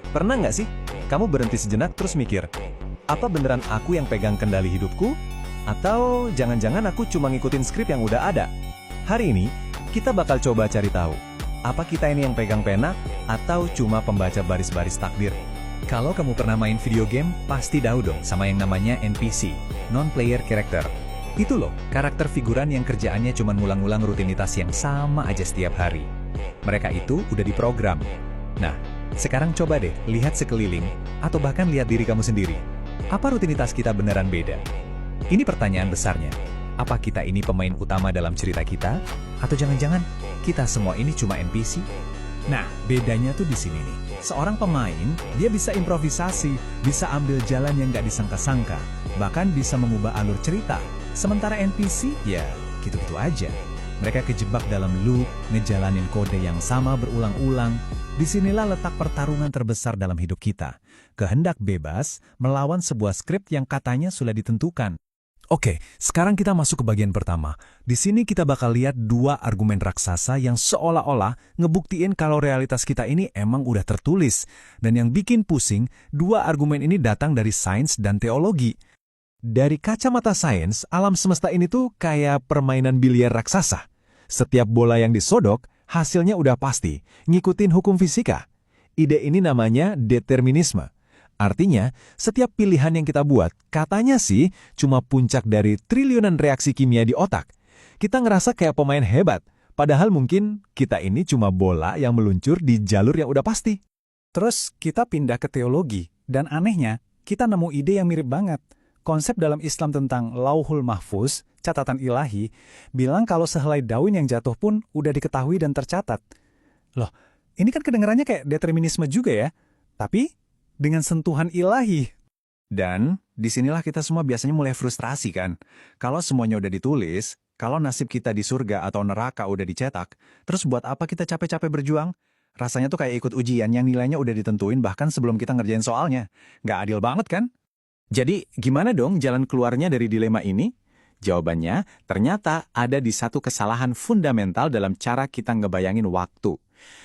Pernah nggak sih kamu berhenti sejenak terus mikir, apa beneran aku yang pegang kendali hidupku? Atau jangan-jangan aku cuma ngikutin skrip yang udah ada? Hari ini, kita bakal coba cari tahu, apa kita ini yang pegang pena atau cuma pembaca baris-baris takdir? Kalau kamu pernah main video game, pasti tahu dong sama yang namanya NPC, Non-Player Character. Itu loh, karakter figuran yang kerjaannya cuma ngulang-ngulang rutinitas yang sama aja setiap hari. Mereka itu udah diprogram. Nah, sekarang coba deh lihat sekeliling, atau bahkan lihat diri kamu sendiri. Apa rutinitas kita beneran beda? Ini pertanyaan besarnya. Apa kita ini pemain utama dalam cerita kita? Atau jangan-jangan kita semua ini cuma NPC? Nah, bedanya tuh di sini nih. Seorang pemain, dia bisa improvisasi, bisa ambil jalan yang nggak disangka-sangka, bahkan bisa mengubah alur cerita. Sementara NPC, ya gitu-gitu aja. Mereka kejebak dalam loop, ngejalanin kode yang sama berulang-ulang. Disinilah letak pertarungan terbesar dalam hidup kita. Kehendak bebas melawan sebuah skrip yang katanya sudah ditentukan. Oke, sekarang kita masuk ke bagian pertama. Di sini kita bakal lihat dua argumen raksasa yang seolah-olah ngebuktiin kalau realitas kita ini emang udah tertulis. Dan yang bikin pusing, dua argumen ini datang dari sains dan teologi. Dari kacamata sains, alam semesta ini tuh kayak permainan biliar raksasa. Setiap bola yang disodok, hasilnya udah pasti, ngikutin hukum fisika. Ide ini namanya determinisme. Artinya, setiap pilihan yang kita buat, katanya sih, cuma puncak dari triliunan reaksi kimia di otak. Kita ngerasa kayak pemain hebat, padahal mungkin kita ini cuma bola yang meluncur di jalur yang udah pasti. Terus kita pindah ke teologi, dan anehnya, kita nemu ide yang mirip banget. Konsep dalam Islam tentang Lauhul Mahfuz, catatan ilahi, bilang kalau sehelai daun yang jatuh pun udah diketahui dan tercatat. Loh, ini kan kedengarannya kayak determinisme juga ya, tapi dengan sentuhan ilahi. Dan disinilah kita semua biasanya mulai frustrasi kan. Kalau semuanya udah ditulis, kalau nasib kita di surga atau neraka udah dicetak, terus buat apa kita capek-capek berjuang? Rasanya tuh kayak ikut ujian yang nilainya udah ditentuin bahkan sebelum kita ngerjain soalnya. Nggak adil banget kan? Jadi, gimana dong jalan keluarnya dari dilema ini? Jawabannya, ternyata ada di satu kesalahan fundamental dalam cara kita ngebayangin waktu.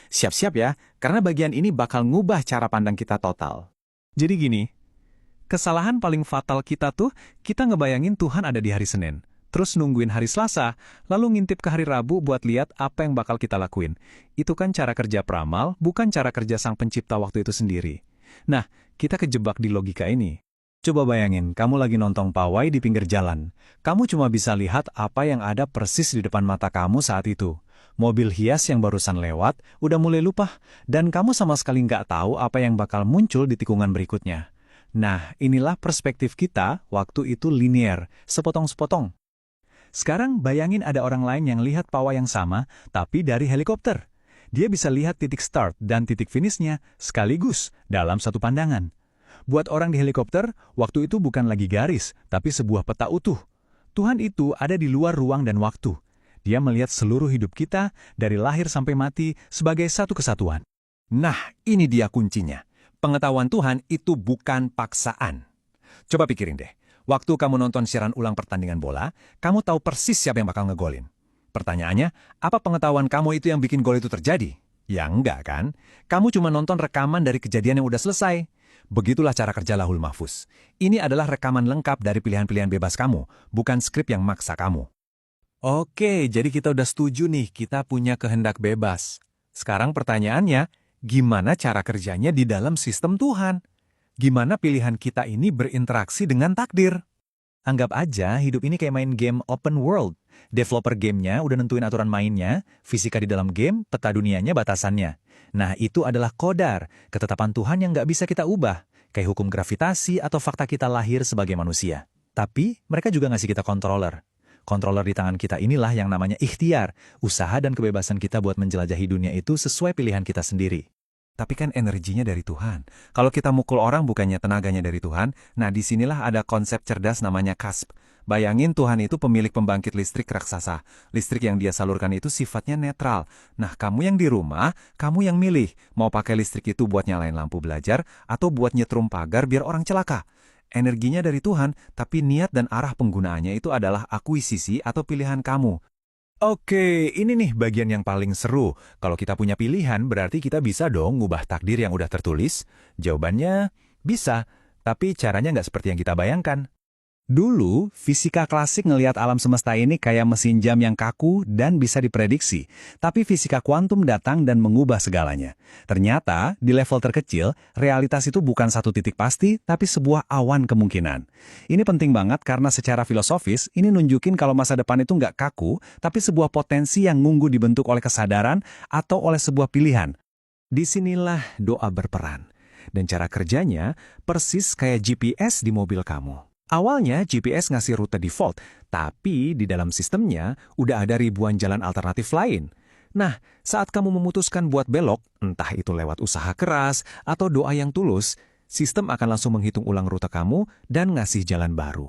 Siap-siap ya, karena bagian ini bakal ngubah cara pandang kita total. Jadi gini, kesalahan paling fatal kita tuh, kita ngebayangin Tuhan ada di hari Senin. Terus nungguin hari Selasa, lalu ngintip ke hari Rabu buat lihat apa yang bakal kita lakuin. Itu kan cara kerja peramal, bukan cara kerja sang pencipta waktu itu sendiri. Nah, kita kejebak di logika ini. Coba bayangin, kamu lagi nonton pawai di pinggir jalan. Kamu cuma bisa lihat apa yang ada persis di depan mata kamu saat itu. Mobil hias yang barusan lewat udah mulai lupa, dan kamu sama sekali nggak tahu apa yang bakal muncul di tikungan berikutnya. Nah, inilah perspektif kita waktu itu linear, sepotong-sepotong. Sekarang bayangin ada orang lain yang lihat pawai yang sama, tapi dari helikopter. Dia bisa lihat titik start dan titik finishnya sekaligus dalam satu pandangan. Buat orang di helikopter, waktu itu bukan lagi garis, tapi sebuah peta utuh. Tuhan itu ada di luar ruang dan waktu. Dia melihat seluruh hidup kita, dari lahir sampai mati, sebagai satu kesatuan. Nah, ini dia kuncinya. Pengetahuan Tuhan itu bukan paksaan. Coba pikirin deh, waktu kamu nonton siaran ulang pertandingan bola, kamu tahu persis siapa yang bakal ngegolin. Pertanyaannya, apa pengetahuan kamu itu yang bikin gol itu terjadi? Ya enggak kan? Kamu cuma nonton rekaman dari kejadian yang udah selesai. Begitulah cara kerja Lauhul Mahfuz. Ini adalah rekaman lengkap dari pilihan-pilihan bebas kamu, bukan skrip yang maksa kamu. Oke, jadi kita udah setuju nih, kita punya kehendak bebas. Sekarang pertanyaannya, gimana cara kerjanya di dalam sistem Tuhan? Gimana pilihan kita ini berinteraksi dengan takdir? Anggap aja hidup ini kayak main game open world. Developer gamenya udah nentuin aturan mainnya, fisika di dalam game, peta dunianya batasannya. Nah, itu adalah qadar, ketetapan Tuhan yang nggak bisa kita ubah, kayak hukum gravitasi atau fakta kita lahir sebagai manusia. Tapi, mereka juga ngasih kita controller. Controller di tangan kita inilah yang namanya ikhtiar, usaha dan kebebasan kita buat menjelajahi dunia itu sesuai pilihan kita sendiri. Tapi kan energinya dari Tuhan. Kalau kita mukul orang bukannya tenaganya dari Tuhan, nah disinilah ada konsep cerdas namanya kasb. Bayangin Tuhan itu pemilik pembangkit listrik raksasa. Listrik yang dia salurkan itu sifatnya netral. Nah kamu yang di rumah, kamu yang milih. Mau pakai listrik itu buat nyalain lampu belajar, atau buat nyetrum pagar biar orang celaka. Energinya dari Tuhan, tapi niat dan arah penggunaannya itu adalah akuisisi atau pilihan kamu. Oke, ini nih bagian yang paling seru. Kalau kita punya pilihan, berarti kita bisa dong ngubah takdir yang udah tertulis? Jawabannya, bisa. Tapi caranya nggak seperti yang kita bayangkan. Dulu, fisika klasik ngelihat alam semesta ini kayak mesin jam yang kaku dan bisa diprediksi. Tapi fisika kuantum datang dan mengubah segalanya. Ternyata, di level terkecil, realitas itu bukan satu titik pasti, tapi sebuah awan kemungkinan. Ini penting banget karena secara filosofis, ini nunjukin kalau masa depan itu nggak kaku, tapi sebuah potensi yang nunggu dibentuk oleh kesadaran atau oleh sebuah pilihan. Disinilah doa berperan. Dan cara kerjanya persis kayak GPS di mobil kamu. Awalnya GPS ngasih rute default, tapi di dalam sistemnya udah ada ribuan jalan alternatif lain. Nah, saat kamu memutuskan buat belok, entah itu lewat usaha keras atau doa yang tulus, sistem akan langsung menghitung ulang rute kamu dan ngasih jalan baru.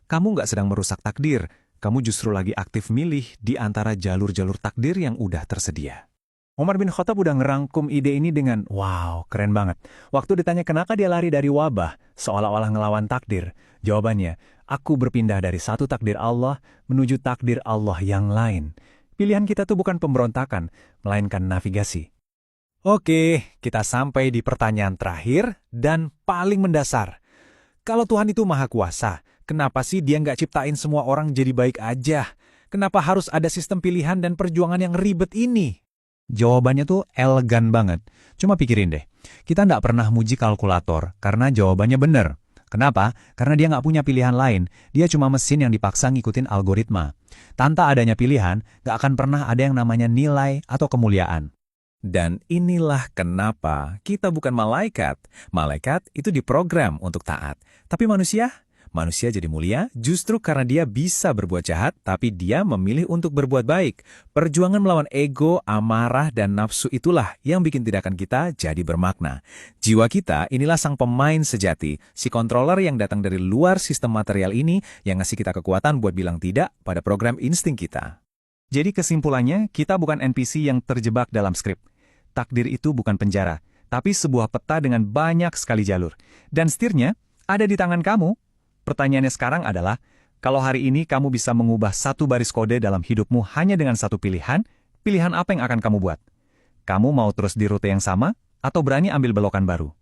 Kamu nggak sedang merusak takdir, kamu justru lagi aktif milih di antara jalur-jalur takdir yang udah tersedia. Umar bin Khattab udah ngerangkum ide ini dengan, wow, keren banget. Waktu ditanya kenapa dia lari dari wabah, seolah-olah ngelawan takdir. Jawabannya, aku berpindah dari satu takdir Allah menuju takdir Allah yang lain. Pilihan kita tuh bukan pemberontakan, melainkan navigasi. Oke, kita sampai di pertanyaan terakhir dan paling mendasar. Kalau Tuhan itu maha kuasa, kenapa sih dia nggak ciptain semua orang jadi baik aja? Kenapa harus ada sistem pilihan dan perjuangan yang ribet ini? Jawabannya tuh elegan banget. Cuma pikirin deh, kita nggak pernah muji kalkulator karena jawabannya bener. Kenapa? Karena dia nggak punya pilihan lain. Dia cuma mesin yang dipaksa ngikutin algoritma. Tanpa adanya pilihan, nggak akan pernah ada yang namanya nilai atau kemuliaan. Dan inilah kenapa kita bukan malaikat. Malaikat itu diprogram untuk taat. Tapi manusia jadi mulia justru karena dia bisa berbuat jahat, tapi dia memilih untuk berbuat baik. Perjuangan melawan ego, amarah, dan nafsu itulah yang bikin tindakan kita jadi bermakna. Jiwa kita inilah sang pemain sejati, si controller yang datang dari luar sistem material ini yang ngasih kita kekuatan buat bilang tidak pada program insting kita. Jadi kesimpulannya, kita bukan NPC yang terjebak dalam skrip. Takdir itu bukan penjara, tapi sebuah peta dengan banyak sekali jalur. Dan setirnya ada di tangan kamu. Pertanyaannya sekarang adalah, kalau hari ini kamu bisa mengubah satu baris kode dalam hidupmu hanya dengan satu pilihan, pilihan apa yang akan kamu buat? Kamu mau terus di rute yang sama, atau berani ambil belokan baru?